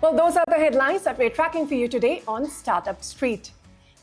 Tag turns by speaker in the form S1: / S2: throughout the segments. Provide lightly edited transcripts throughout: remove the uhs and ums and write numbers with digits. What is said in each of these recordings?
S1: Well, those are the headlines that we're tracking for you today on Startup Street.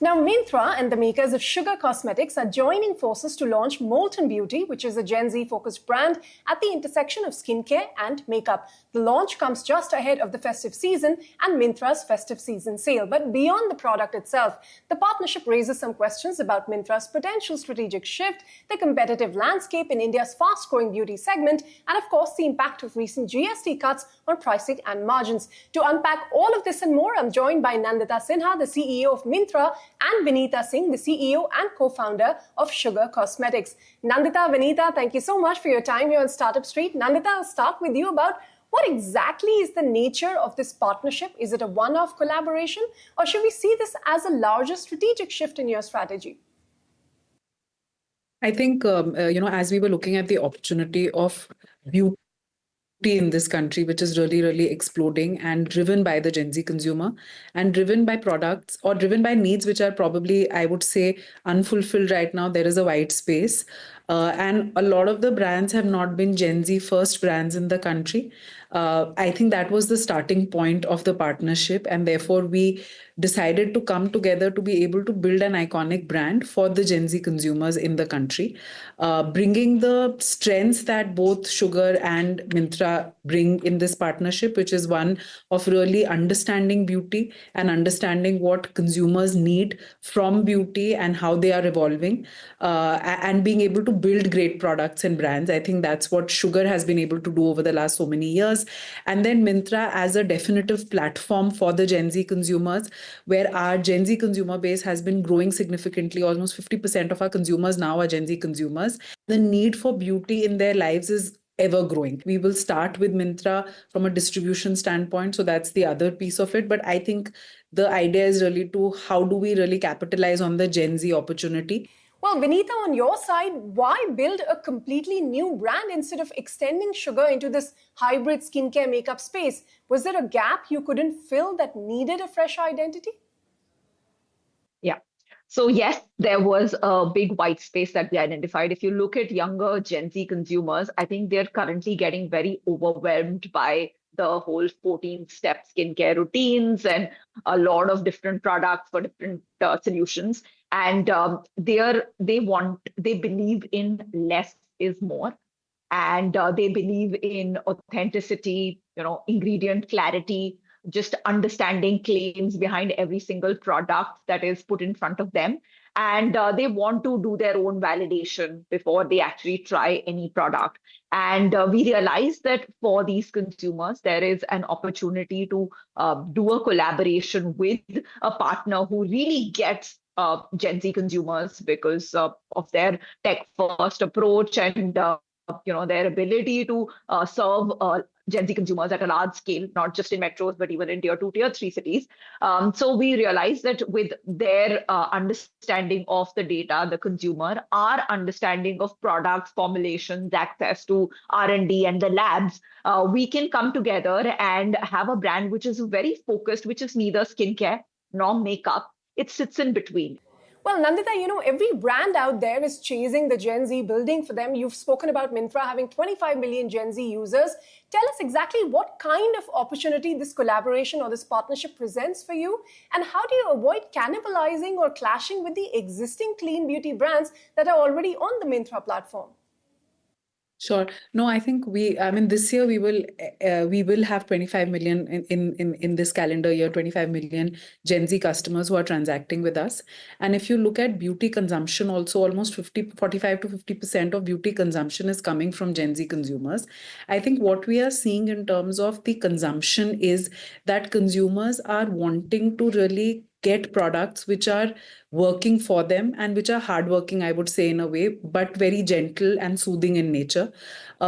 S1: Now, Myntra and the makers of Sugar Cosmetics are joining forces to launch Molten Beauty, which is a Gen Z-focused brand at the intersection of skincare and makeup. The launch comes just ahead of the festive season and Myntra's festive season sale. But beyond the product itself, the partnership raises some questions about Myntra's potential strategic shift, the competitive landscape in India's fast-growing beauty segment, and of course, the impact of recent GST cuts on pricing and margins. To unpack all of this and more, I'm joined by Nandita Sinha, the CEO of Myntra, and Ritu Singh, the CEO and co-founder of Sugar Cosmetics. Nandita, Vinita, thank you so much for your time here on Startup Street. Nandita, I'll start with you about what exactly is the nature of this partnership? Is it a one-off collaboration, or should we see this as a larger strategic shift in your strategy?
S2: I think, as we were looking at the opportunity of beauty in this country, which is really, really exploding and driven by the Gen Z consumer and driven by products or driven by needs which are probably, I would say, unfulfilled right now. There is a wide space. And a lot of the brands have not been Gen Z first brands in the country. I think that was the starting point of the partnership. And therefore, we decided to come together to be able to build an iconic brand for the Gen Z consumers in the country, bringing the strengths that both Sugar and Myntra bring in this partnership, which is one of really understanding beauty and understanding what consumers need from beauty and how they are evolving, and being able to build great products and brands. I think that's what Sugar has been able to do over the last so many years. And then Myntra as a definitive platform for the Gen Z consumers, where our Gen Z consumer base has been growing significantly. Almost 50% of our consumers now are Gen Z consumers. The need for beauty in their lives is ever growing. We will start with Myntra from a distribution standpoint. So that's the other piece of it. But I think the idea is really to how do we really capitalize on the Gen Z opportunity?
S1: Well, Vinita, on your side, why build a completely new brand instead of extending Sugar into this hybrid skincare makeup space? Was there a gap you couldn't fill that needed a fresh identity?
S3: Yeah. So yes, there was a big white space that we identified. If you look at younger Gen Z consumers, I think they're currently getting very overwhelmed by the whole 14-step skincare routines and a lot of different products for different solutions. And they believe in less is more. And they believe in authenticity, ingredient clarity, just understanding claims behind every single product that is put in front of them. And they want to do their own validation before they actually try any product. And we realized that for these consumers, there is an opportunity to do a collaboration with a partner who really gets Gen Z consumers because of their tech-first approach and their ability to serve Gen Z consumers at a large scale, not just in metros, but even in tier 2, tier 3 cities. So we realized that with their understanding of the data, the consumer, our understanding of products, formulations, access to R&D and the labs, we can come together and have a brand which is very focused, which is neither skincare nor makeup. It sits in between.
S1: Well, Nandita, every brand out there is chasing the Gen Z, building for them. You've spoken about Myntra having 25 million Gen Z users. Tell us exactly what kind of opportunity this collaboration or this partnership presents for you, and how do you avoid cannibalizing or clashing with the existing clean beauty brands that are already on the Myntra platform?
S2: Sure. No, I think this year we will have 25 million in this calendar year, 25 million Gen Z customers who are transacting with us. And if you look at beauty consumption, also almost 45 to 50% of beauty consumption is coming from Gen Z consumers. I think what we are seeing in terms of the consumption is that consumers are wanting to really get products which are working for them and which are hardworking, I would say, in a way, but very gentle and soothing in nature.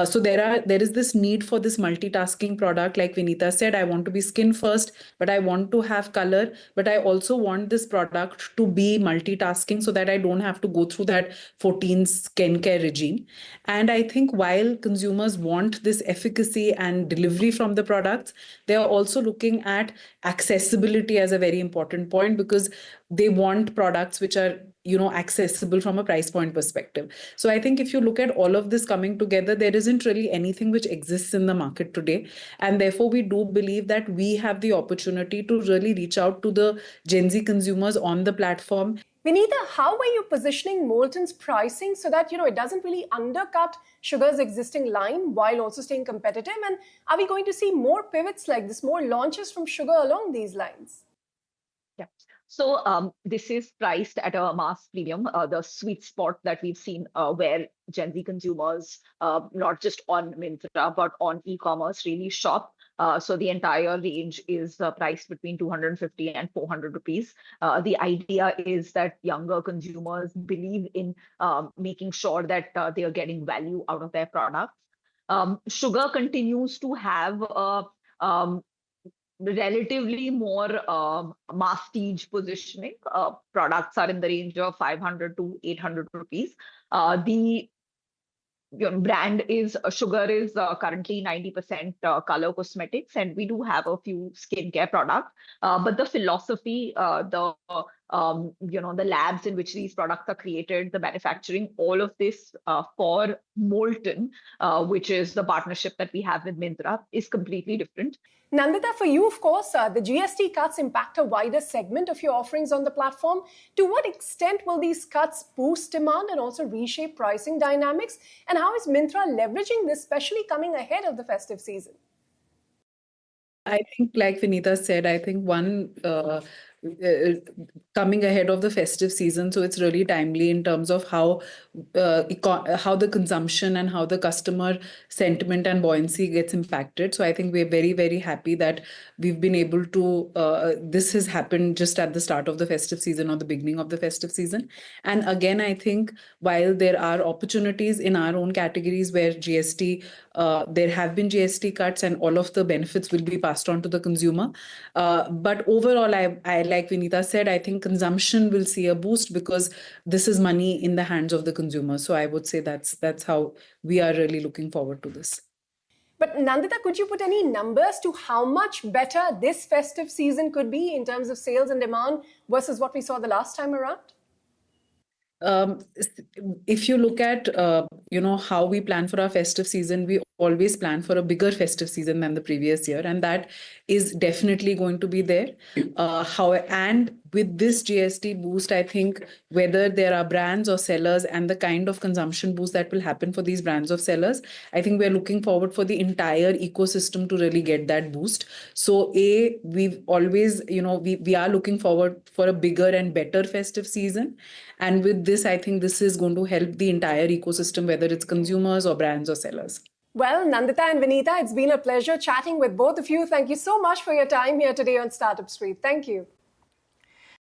S2: So there is this need for this multitasking product. Like Vinita said, I want to be skin first, but I want to have color, but I also want this product to be multitasking so that I don't have to go through that 14 skincare regime. And I think while consumers want this efficacy and delivery from the products, they are also looking at accessibility as a very important point, because they want products which are accessible from a price point perspective. So I think if you look at all of this coming together, there isn't really anything which exists in the market today. And therefore, we do believe that we have the opportunity to really reach out to the Gen Z consumers on the platform.
S1: Vinita, how are you positioning Molten's pricing so that it doesn't really undercut Sugar's existing line while also staying competitive? And are we going to see more pivots like this, more launches from Sugar along these lines?
S3: Yeah. So this is priced at a mass premium, the sweet spot that we've seen where Gen Z consumers, not just on Myntra, but on e-commerce, really shop. So the entire range is priced between 250 and 400 rupees. The idea is that younger consumers believe in making sure that they are getting value out of their products. Sugar continues to have relatively more masstige positioning. Products are in the range of 500 to 800 rupees. The brand is Sugar is currently 90% color cosmetics, and we do have a few skincare products. But the philosophy, the labs in which these products are created, the manufacturing, all of this for Molten, which is the partnership that we have with Myntra, is completely different.
S1: Nandita, for you, of course, the GST cuts impact a wider segment of your offerings on the platform. To what extent will these cuts boost demand and also reshape pricing dynamics? And how is Myntra leveraging this, especially coming ahead of the festive season?
S2: I think, like Vinita said, I think one coming ahead of the festive season, so it's really timely in terms of how the consumption and how the customer sentiment and buoyancy gets impacted. So I think we're very, very happy that we've been able to. This has happened just at the start of the festive season or the beginning of the festive season. And again, I think while there are opportunities in our own categories where GST, there have been GST cuts and all of the benefits will be passed on to the consumer. But overall, I like Vinita said, I think consumption will see a boost because this is money in the hands of the consumer. So I would say that's how we are really looking forward to this.
S1: But Nandita, could you put any numbers to how much better this festive season could be in terms of sales and demand versus what we saw the last time around?
S2: If you look at how we plan for our festive season, we always plan for a bigger festive season than the previous year, and that is definitely going to be there. And with this GST boost, I think whether there are brands or sellers and the kind of consumption boost that will happen for these brands or sellers, I think we're looking forward for the entire ecosystem to really get that boost. So we've always, we are looking forward for a bigger and better festive season. And with this, I think this is going to help the entire ecosystem, whether it's consumers or brands or sellers.
S1: Well, Nandita and Vinita, it's been a pleasure chatting with both of you. Thank you so much for your time here today on Startup Street. Thank you.